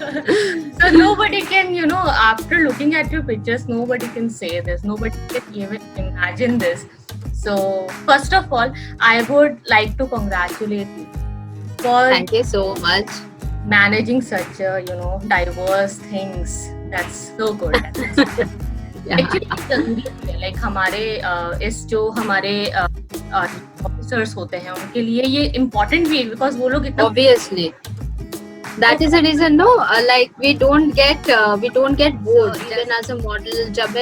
So nobody can, after looking at your pictures, nobody can say this. Nobody can even imagine this. So first of all, I would like to congratulate you for Thank you so much. managing such a, diverse things. That's so good. Yeah. Actually जरूरी है, like हमारे इस जो हमारे officers होते हैं उनके लिए ये इम्पोर्टेंट भी है, बिकॉज वो लोग इतना Obviously. That is the reason, no, like we don't get bored even as a model. जब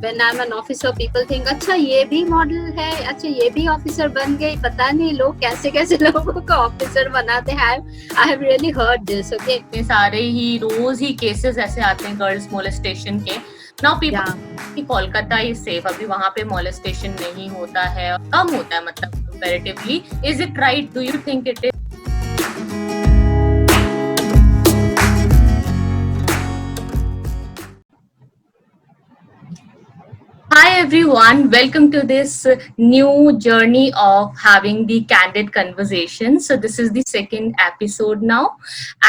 when I'm an officer, people think अच्छा ये भी model है, अच्छा ये भी officer बन गई, पता नहीं लोग कैसे कैसे लोगों को officer बनाते हैं. I have really heard this. Okay. इतने सारे ही रोज ही केसेस ऐसे आते हैं गर्ल्स मोलेस्टेशन के. नाउ पीपल कि कोलकाता इज सेफ, अभी वहाँ पे मोलेस्टेशन नहीं होता है, कम होता है, मतलब comparatively. Is it right? Do you think it is? Hi everyone, welcome to this new journey of having the candid conversation. So this is the second episode now,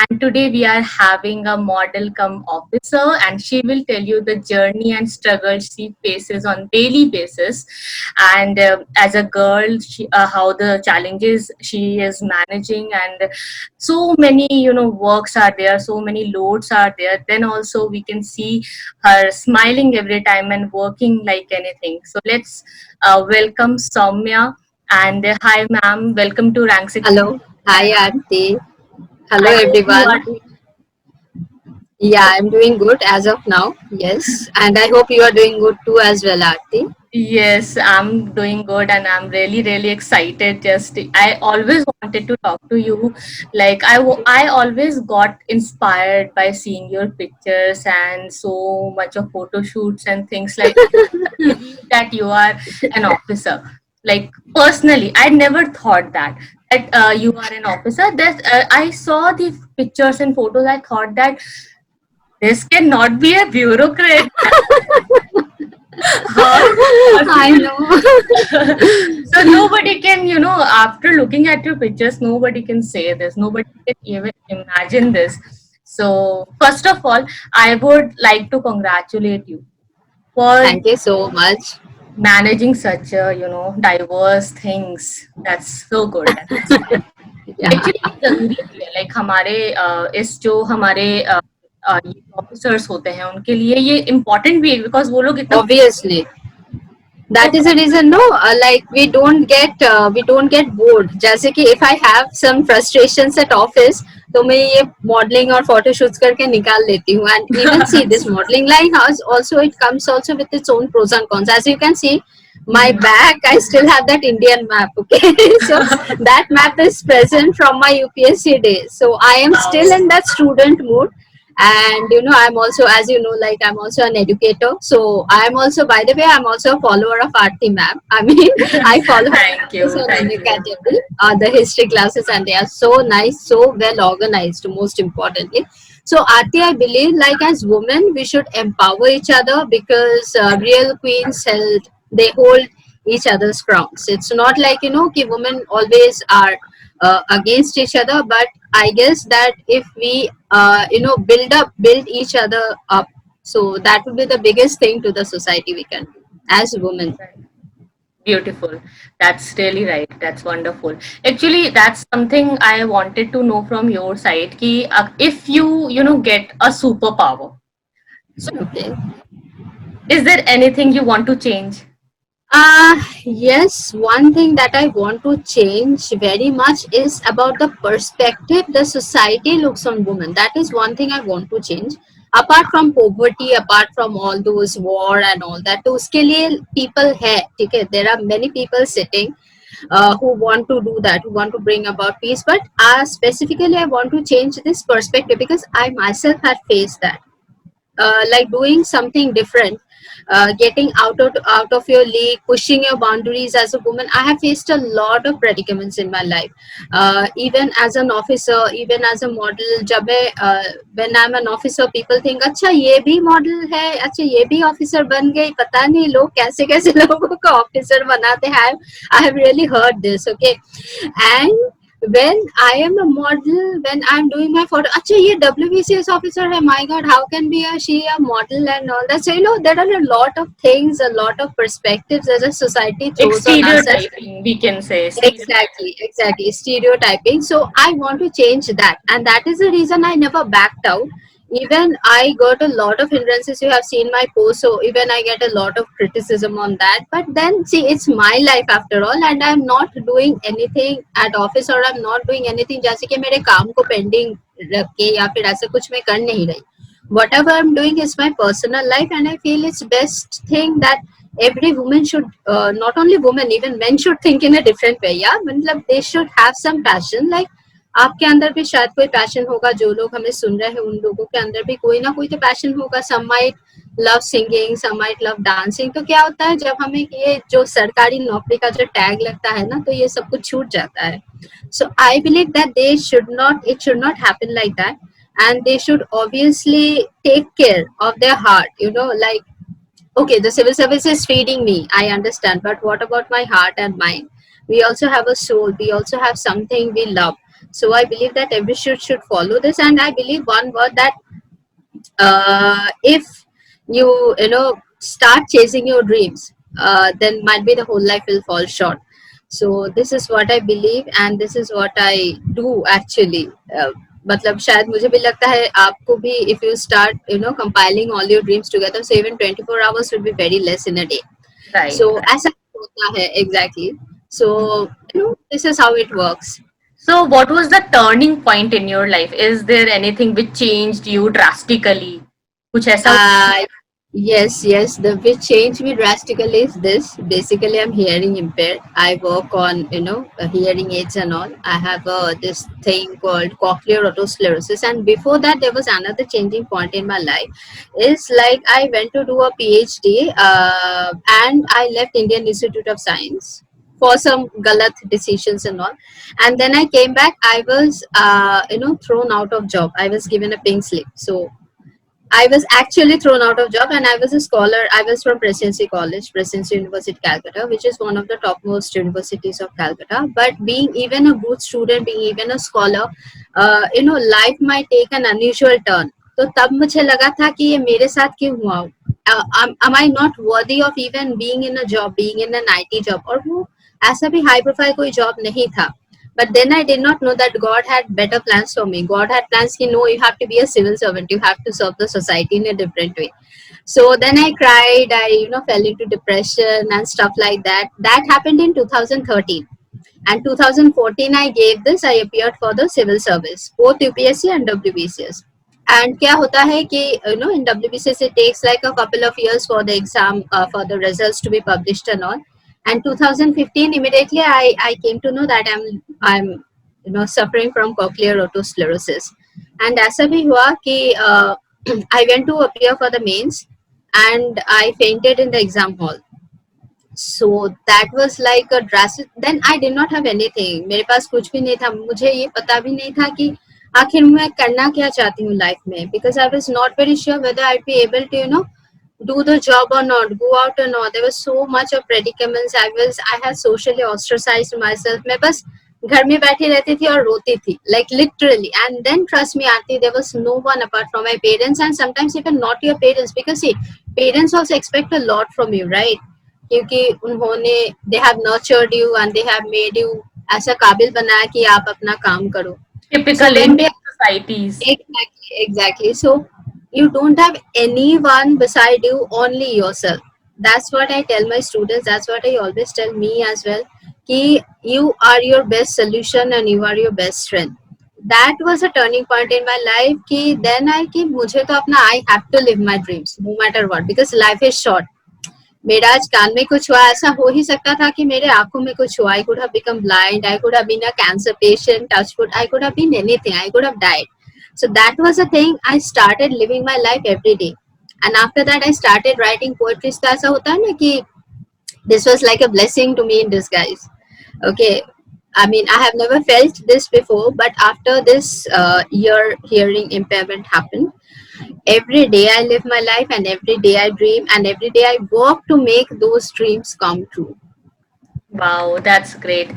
and today we are having a model come officer, and she will tell you the journey and struggles she faces on daily basis, and as a girl, how the challenges she is managing, and so many works are there, so many loads are there. Then also we can see her smiling every time and working like anything. So let's welcome Soumya. And hi, ma'am. Welcome to Rank 6. Hello. Hi, Aarti. Hello, I hope you everyone. are doing- Yeah, I'm doing good as of now. Yes. And I hope you are doing good too as well, Aarti. Yes, I'm doing good, and I'm really, really excited. Just I always wanted to talk to you. Like I always got inspired by seeing your pictures and so much of photo shoots and things like that. You are an officer. Like personally, I never thought that you are an officer. That I saw the pictures and photos. I thought that this cannot be a bureaucrat. I know. So nobody can, after looking at your pictures, nobody can say this. Nobody can even imagine this. So first of all, I would like to congratulate you for Thank you so much. managing such a, diverse things. That's so good. Yeah. Actually जरूरी भी है, like हमारे इस जो हमारे officers होते हैं उनके लिए ये इम्पोर्टेंट भी है, बिकॉज वो लोग इतना Obviously. That is the reason, no, like we don't get bored. जैसे कि if I have some frustrations at office, तो मैं ये modeling और photo shoots करके निकाल लेती हूँ. And even see this modeling line house also, it comes also with its own pros and cons. As you can see, my back, I still have that Indian map. Okay, so that map is present from my UPSC days. So I am still in that student mood. And I'm also, as you know, like I'm also an educator. So I'm also, by the way, I'm also a follower of Aarti ma'am. I mean, I follow Thank you, on thank you. Academy, the history classes, and they are so nice, so well organized, most importantly. So Aarti, I believe like as women we should empower each other, because real queens they hold each other's crowns. It's not like ki women always are against each other, but I guess that if we build each other up, so that would be the biggest thing to the society we can do as women. Beautiful. That's really right. That's wonderful. Actually, that's something I wanted to know from your side. Ki, if you get a superpower, so Okay. is there anything you want to change? Yes, one thing that I want to change very much is about the perspective the society looks on women. That is one thing I want to change. Apart from poverty, apart from all those war and all that, तो उसके लिए people है, ठीक है? There are many people sitting who want to do that, who want to bring about peace. But specifically, I want to change this perspective, because I myself had faced that. Like doing something different, getting out of your league, pushing your boundaries as a woman. I have faced a lot of predicaments in my life, even as an officer, even as a model. When I'm an officer, people think अच्छा ये भी model है, अच्छा ये भी officer बन गई, पता नहीं लोग कैसे कैसे लोगों को officer बनाते हैं. I have really heard this. Okay. And when I am a model, when I'm doing my photo, अच्छा ये WBCS officer है, my God, how can be she a model and all that? So there are a lot of things, a lot of perspectives that the society Like throws on us as stereotyping, we can say stereotyping. exactly stereotyping. So I want to change that, and that is the reason I never backed out. Even I got a lot of hindrances. You have seen my post, so even I get a lot of criticism on that. But then see, it's my life after all, and I'm not doing anything at office, or I'm not doing anything जैसे कि मेरे काम को pending रख के या फिर ऐसे कुछ मैं कर नहीं रही. Whatever I'm doing is my personal life, and I feel it's best thing that every woman should, not only women, even men should think in a different way. Yeah, मतलब they should have some passion. Like आपके अंदर भी शायद कोई passion होगा, जो लोग हमें सुन रहे हैं उन लोगों के अंदर भी कोई ना कोई तो पैशन होगा. Some might love singing, some might love dancing. तो क्या होता है जब हमें ये जो सरकारी नौकरी का जो टैग लगता है ना, तो ये सब कुछ छूट जाता है. So I believe that it should not happen like that, and they should obviously take care of their heart. Like, okay, the civil service is feeding me, I understand, but what about my heart and mind? We also have a soul, we also have something we love. So I believe that every should follow this, and I believe one word that if you start chasing your dreams, then might be the whole life will fall short. So this is what I believe, and this is what I do actually. मतलब शायद मुझे भी लगता है आपको भी, if you start compiling all your dreams together, so even 24 hours would be very less in a day. Right, So right. ऐसा होता है exactly. So this is how it works. So, what was the turning point in your life? Is there anything which changed you drastically? कुछ ऐसा Uh, yes. The which changed me drastically is this. Basically, I'm hearing impaired. I work on hearing aids and all. I have this thing called cochlear otosclerosis, and before that, there was another changing point in my life. Is like I went to do a PhD, and I left Indian Institute of Science for some galat decisions and all, and then I came back. I was thrown out of job. I was given a pink slip. So I was actually thrown out of job, and I was a scholar. I was from Presidency College, Presidency University, Calcutta, which is one of the topmost universities of Calcutta. But being even a good student, being even a scholar, life might take an unusual turn. तो तब मुझे लगा था कि ये मेरे साथ क्यों हुआ. Am I not worthy of even being in a job, being in an IT job? और वो ऐसा भी high profile कोई job नहीं था. But then I did not know that God had better plans for me. God had plans, no, you have to be a civil servant. You have to serve the society in a different way. So then I cried. I fell into depression and stuff like that. That happened in 2013. And 2014, I gave this. I appeared for the civil service, both UPSC and WBCS. And क्या होता है कि in WBCS it takes like a couple of years for the exam, for the results to be published and all. And 2015 immediately I came to know that I'm suffering from cochlear otosclerosis. And ऐसा भी हुआ कि I went to appear for the mains, and I fainted in the exam hall. So that was like a drastic. Then I did not have anything. मेरे पास कुछ भी नहीं था. मुझे ये पता भी नहीं था कि आखिर मैं करना क्या चाहती हूँ लाइफ में. Because I was not very sure whether I'd be able to do the job or not, go out or not. There was so much of predicaments. I had socially ostracized myself. मैं बस घर में बैठी रहती थी और रोती थी, like literally. And then trust me, Aarti, there was no one apart from my parents, and sometimes even not your parents, because see, parents also expect a lot from you, right? क्योंकि उन्होंने they have nurtured you and they have made you ऐसा काबिल बनाया कि आप अपना काम करो. So typical when Indian they societies? exactly. So you don't have anyone beside you, only yourself. That's what I tell my students. That's what I always tell me as well. Ki you are your best solution and you are your best strength. That was a turning point in my life. Ki then कि मुझे तो अपना I have to live my dreams no matter what, because life is short. मेरा आज कान में कुछ हुआ, ऐसा हो ही सकता था कि मेरे आंखों में कुछ हुआ. I could have become blind. I could have been a cancer patient. Touch wood. I could have been anything. I could have died. So that was the thing. I started living my life every day, and after that I started writing poetry. तो ऐसा होता है ना कि this was like a blessing to me in disguise. Okay, I mean, I have never felt this before, but after this year hearing impairment happened, every day I live my life, and every day I dream, and every day I work to make those dreams come true. Wow, that's great.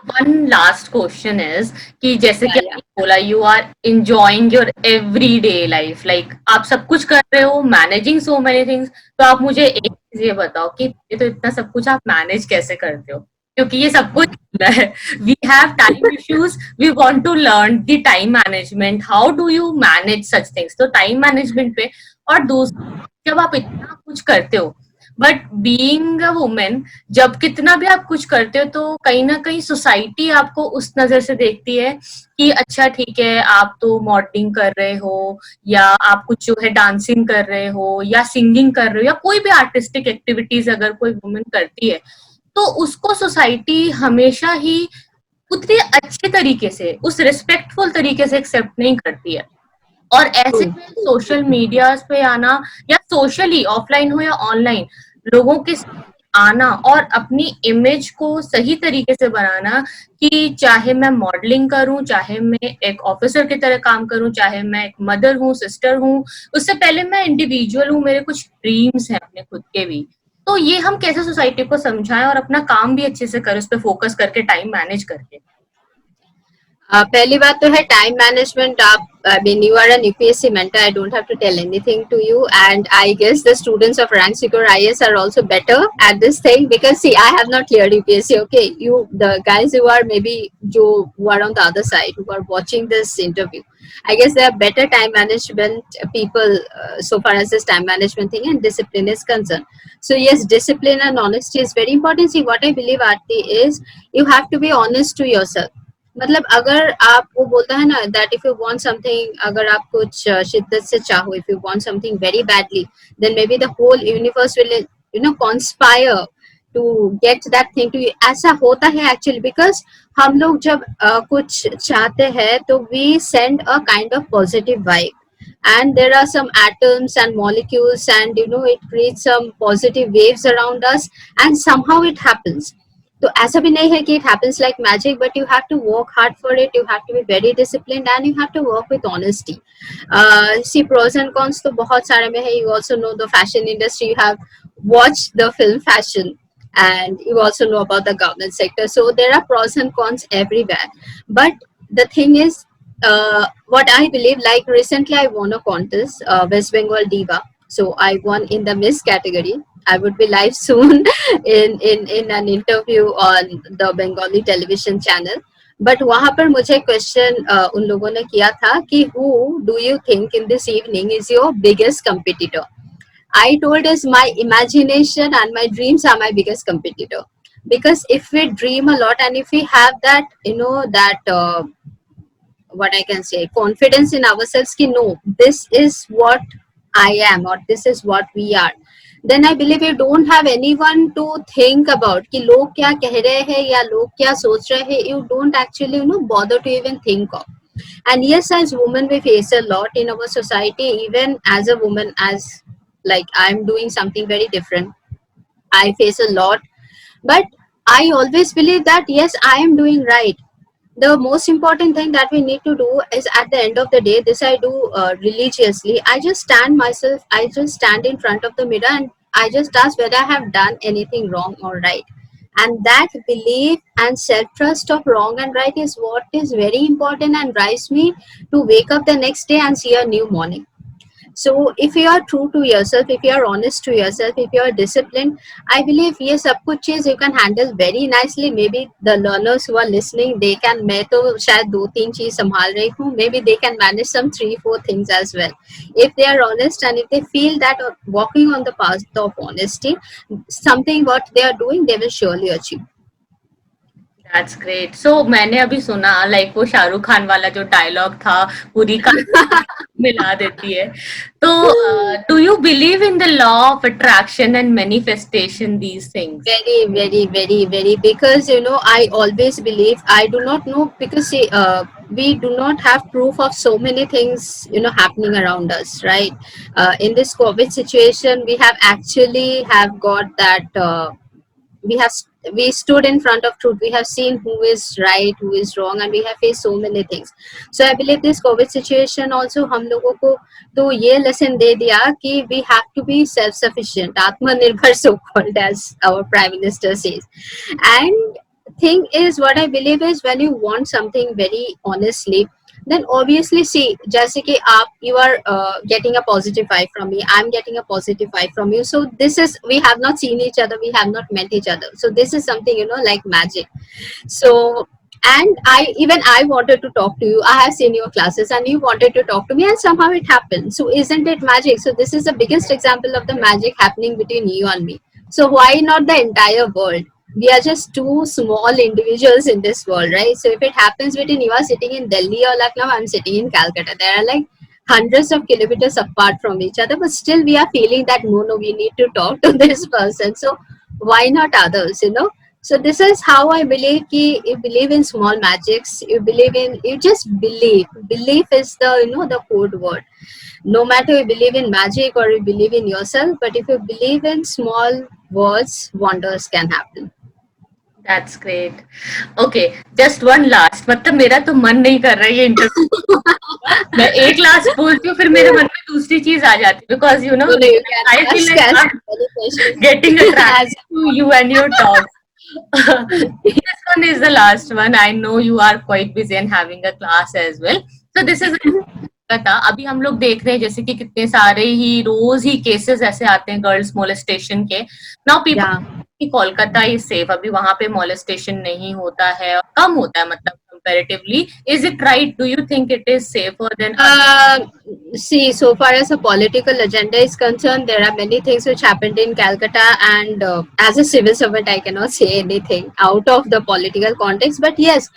One last question is कि जैसे कि Yeah, yeah. आपने बोला you are enjoying your everyday life, like आप सब कुछ कर रहे हो, managing so many things. तो आप मुझे एक चीज ये बताओ कि ये तो इतना सब कुछ आप मैनेज कैसे करते हो? क्योंकि ये सब कुछ होता है. We have time issues. We want to learn the time management. How do you manage such things? तो time management पे और दूसरा जब आप इतना कुछ करते हो बट बीइंग अ वुमेन जब कितना भी आप कुछ करते हो तो कहीं ना कहीं सोसाइटी आपको उस नजर से देखती है कि अच्छा ठीक है आप तो मॉडलिंग कर रहे हो या आप कुछ जो है डांसिंग कर रहे हो या सिंगिंग कर रहे हो या कोई भी आर्टिस्टिक एक्टिविटीज अगर कोई वुमेन करती है तो उसको सोसाइटी हमेशा ही उतने अच्छे तरीके से उस रिस्पेक्टफुल तरीके से एक्सेप्ट नहीं करती है और ऐसे True. में सोशल मीडिया पे आना या सोशली ऑफलाइन हो या ऑनलाइन लोगों के सामने आना और अपनी इमेज को सही तरीके से बनाना कि चाहे मैं मॉडलिंग करूं चाहे मैं एक ऑफिसर की तरह काम करूं चाहे मैं एक मदर हूं सिस्टर हूं उससे पहले मैं इंडिविजुअल हूं मेरे कुछ ड्रीम्स हैं अपने खुद के भी तो ये हम कैसे सोसाइटी को समझाएं और अपना काम भी अच्छे से करें उस पर फोकस करके टाइम मैनेज करके पहली बात तो है टाइम मैनेजमेंट. आप I mean you are an UPSC mentor. I don't have to tell anything to you, and I guess the students of rank secure IAS are also better at this thing, because see, I have not cleared UPSC. Okay, you, the guys who are maybe who are on the other side, who are watching this interview, I guess they are better time management people, so far as this time management thing and discipline is concerned. So yes, discipline and honesty is very important. See, what I believe, Aarti, is you have to be honest to yourself. मतलब अगर आप वो बोलता है ना that if you want something, अगर आप कुछ शिद्दत से चाहो, if you want something very badly, then maybe the whole universe will conspire to get that thing to you. ऐसा होता है एक्चुअली, बिकॉज हम लोग जब कुछ चाहते हैं तो we send a kind of positive vibe, and there are some atoms and molecules, and it creates some positive waves around us, and somehow it happens. तो ऐसा भी नहीं है कि it happens like magic, but you have to work hard for it. You have to be very disciplined and you have to work with honesty. See, pros and cons तो बहुत सारे में है. You also know the fashion industry. You have watched the film Fashion, and you also know about the government sector. So there are pros and cons everywhere. But the thing is, what I believe, like recently I won a contest, West Bengal Diva. So I won in the Miss category. I would be live soon in an interview on the Bengali television channel. But वहां पर मुझे question उन लोगों ने किया था कि who do you think in this evening is your biggest competitor. I told us my imagination and my dreams are my biggest competitor, because if we dream a lot and if we have that, that what I can say, confidence in ourselves ki no, this is what I am or this is what we are, then I believe you don't have anyone to think about कि लोग क्या कह रहे हैं या लोग क्या सोच रहे हैं. You don't actually bother to even think of. And yes, as women we face a lot in our society. Even as a woman, as like I'm doing something very different, I face a lot. But I always believe that yes, I am doing right. The most important thing that we need to do is, at the end of the day, this I do religiously. I just stand myself, I just stand in front of the mirror and I just ask whether I have done anything wrong or right. And that belief and self trust of wrong and right is what is very important and drives me to wake up the next day and see a new morning. So if you are true to yourself, if you are honest to yourself, if you are disciplined, I believe yes, सब कुछ चीज you can handle very nicely. Maybe the learners who are listening, they can, मैं तो शायद 2-3 चीज संभाल रही हूँ, maybe they can manage some 3-4 things as well. If they are honest and if they feel that walking on the path of honesty, something what they are doing, they will surely achieve. That's great so मैंने अभी सुना like वो शाहरुख खान वाला जो dialogue था पूरी का मिला देती है तो do you believe in the law of attraction and manifestation these things Very, very, very, very. Because I always believe, I do not know, because see, we do not have proof of so many things happening around us, right? In this COVID situation, we have actually have got that. We have we stood in front of truth. We have seen who is right, who is wrong, and we have faced so many things. So I believe this COVID situation also हम लोगों को तो ये lesson दे दिया कि we have to be self sufficient, आत्मनिर्भर so called, as our prime minister says. And thing is, what I believe is, when you want something very honestly, then obviously, see, जैसे कि आप, you are getting a positive vibe from me, I'm getting a positive vibe from you, so this is, we have not seen each other, we have not met each other, so this is something, you know, like magic. So, and I, even I wanted to talk to you, I have seen your classes and you wanted to talk to me, and somehow it happened. So isn't it magic? So this is the biggest example of the magic happening between you and me. So why not the entire world? We are just two small individuals in this world, right? So if it happens between, you are sitting in Delhi or Lucknow, I'm sitting in Calcutta, there are like hundreds of kilometers apart from each other, but still we are feeling that no, we need to talk to this person. So why not others, you know? So this is how I believe ki you believe in small magics, you believe in, you just believe. Belief is the, you know, the code word. No matter you believe in magic or you believe in yourself, but if you believe in small words, wonders can happen. That's great. Okay, just one last. मतलब मेरा तो मन नहीं कर रहा है ये interview. मैं एक लास्ट बोलती हूँ, फिर मेरे मन में दूसरी चीज आ जाती है, because you know No, no, you can I feel ask like as I many questions getting as attracted to you and your talk. This one is the last one. I know you are quite busy and having a class as well. So this is पता अभी हम लोग देख रहे हैं जैसे कि कितने सारे ही रोज ही केसेस ऐसे आते हैं गर्ल्स मोलेस्टेशन के। Now yeah. पीपल कि कोलकाता इज सेफ, अभी वहां पे मोलेस्टेशन नहीं होता है, कम होता है मतलब comparatively. Is it right? Do you think it is safer than? Uh, See, so far as a political agenda is concerned, there are many things which happened in Calcutta, and as a civil servant, I cannot say anything out of the political context. But yes,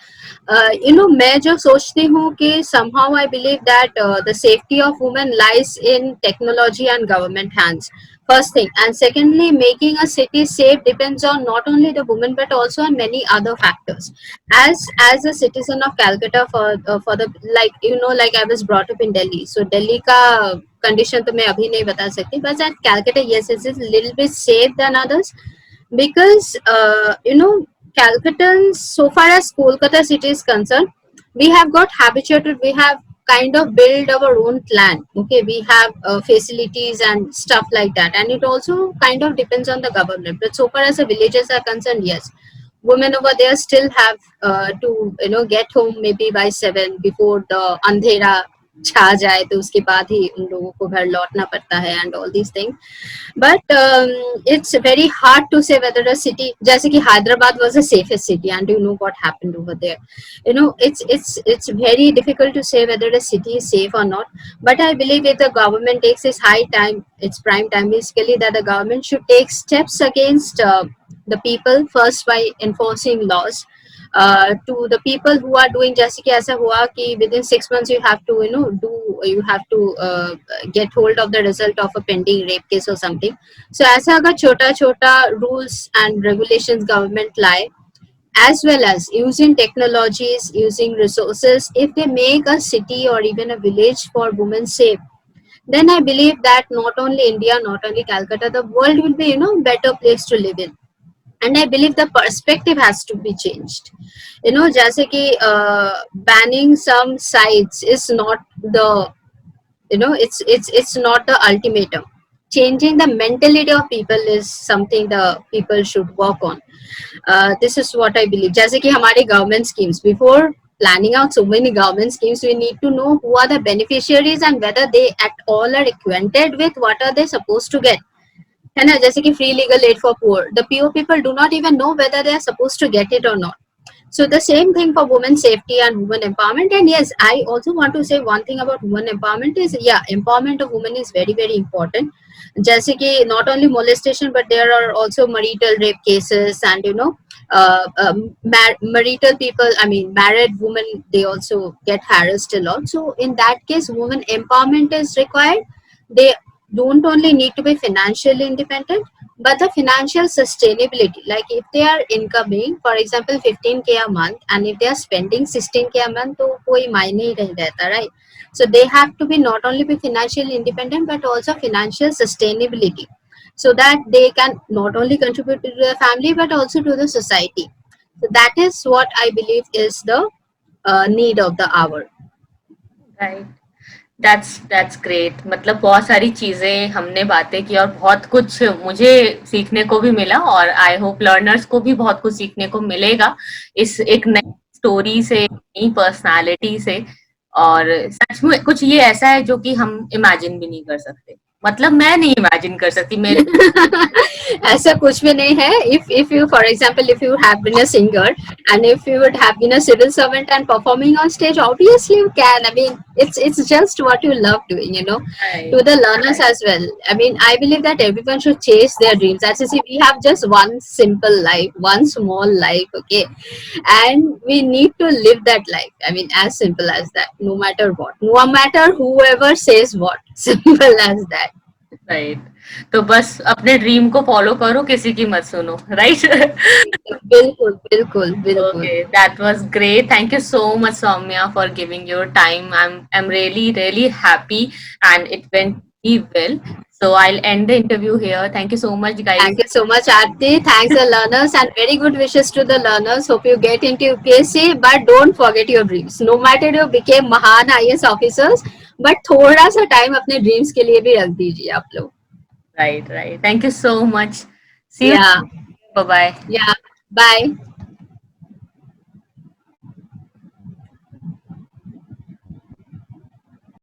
you know, मैं जो सोचती हूँ कि somehow I believe that the safety of women lies in technology and government hands. First thing, and secondly, making a city safe depends on not only the woman but also on many other factors. As a citizen of Calcutta, for the, like, you know, like I was brought up in Delhi, so Delhi का condition तो मैं अभी नहीं बता सकती, but at Calcutta, yes, it is a little bit safe than others, because you know, Calcuttans, so far as Kolkata city is concerned, we have got habituated, we have kind of build our own clan. Okay, we have facilities and stuff like that, and it also kind of depends on the government. But so far as the villages are concerned, yes, women over there still have to, you know, get home maybe by 7 before the अंधेरा छा जाए, तो उसके बाद ही उन लोगों को घर लौटना पड़ता है, and all these things. But it's very hard to say whether a city, जैसे कि Hyderabad was the safest city, and you know what happened over there. You know, it's very difficult to say whether a city is safe or not. But I believe if the government takes its high time, its prime time, basically, that the government should take steps against the people first by enforcing laws. To the people who are doing, जैसे कि ऐसा हुआ कि within 6 months you have to, you know, you have to get hold of the result of a pending rape case or something. So ऐसा अगर छोटा छोटा rules and regulations government lie, as well as using technologies, using resources, if they make a city or even a village for women safe, then I believe that not only India, not only Calcutta, the world will be, you know, better place to live in. And I believe the perspective has to be changed. You know, जैसे कि banning some sites is not the, you know, it's not the ultimatum. Changing the mentality of people is something the people should work on. This is what I believe. जैसे कि हमारे government schemes, before planning out so many government schemes, we need to know who are the beneficiaries and whether they at all are acquainted with what are they supposed to get. है ना, जैसे कि free legal aid for poor, the poor people do not even know whether they are supposed to get it or not. So the same thing for women's safety and women empowerment. And yes, I also want to say one thing about women empowerment is, yeah, empowerment of women is very, very important. जैसे कि not only molestation, but there are also marital rape cases, and you know, marital people, I mean married women, they also get harassed a lot. So in that case, women empowerment is required. They don't only need to be financially independent, but the financial sustainability, like if they are incoming, for example, 15K a month, and if they are spending 16K a month, तो कोई मायने ही नहीं रहता, right? So they have to be not only be financially independent but also financial sustainability. so that they can not only contribute to their family but also to the society. So that is what I believe is the need of the hour. Right. That's great. मतलब बहुत सारी चीजें हमने बातें की और बहुत कुछ मुझे सीखने को भी मिला, और आई होप लर्नर्स को भी बहुत कुछ सीखने को मिलेगा इस एक नई स्टोरी से, नई पर्सनालिटी से। और सच में कुछ ये ऐसा है जो कि हम इमेजिन भी नहीं कर सकते, मतलब मैं नहीं इमेजिन कर सकती मेरे। ऐसा कुछ भी नहीं है. If you, for example, if you have been a singer and if you would have been a civil servant and performing on stage, obviously you can. I mean, it's just what you love doing, you know. To the learners as well, I mean, I believe that everyone should chase their dreams. As you see, we have just one simple life, one small life, okay, and we need to live that life. I mean, as simple as that. No matter what, no matter whoever says what, simple as that. Right. तो बस अपने dream को follow करो, किसी की मत सुनो, right. बिल्कुल बिल्कुल बिल्कुल. Okay, that was great. Thank you so much, Soumya, for giving your time. I'm really happy, and it went really well. So I'll end the interview here. Thank you so much, guys. Thank you so much, Aarti. Thanks, the learners, and very good wishes to the learners. Hope you get into UPSC, but don't forget your dreams. No matter you became महान IAS officers, but थोड़ा सा time अपने dreams के लिए भी रख दीजिए आप लोग. Right. Thank you so much. See you. Yeah, Bye bye. yeah. Bye.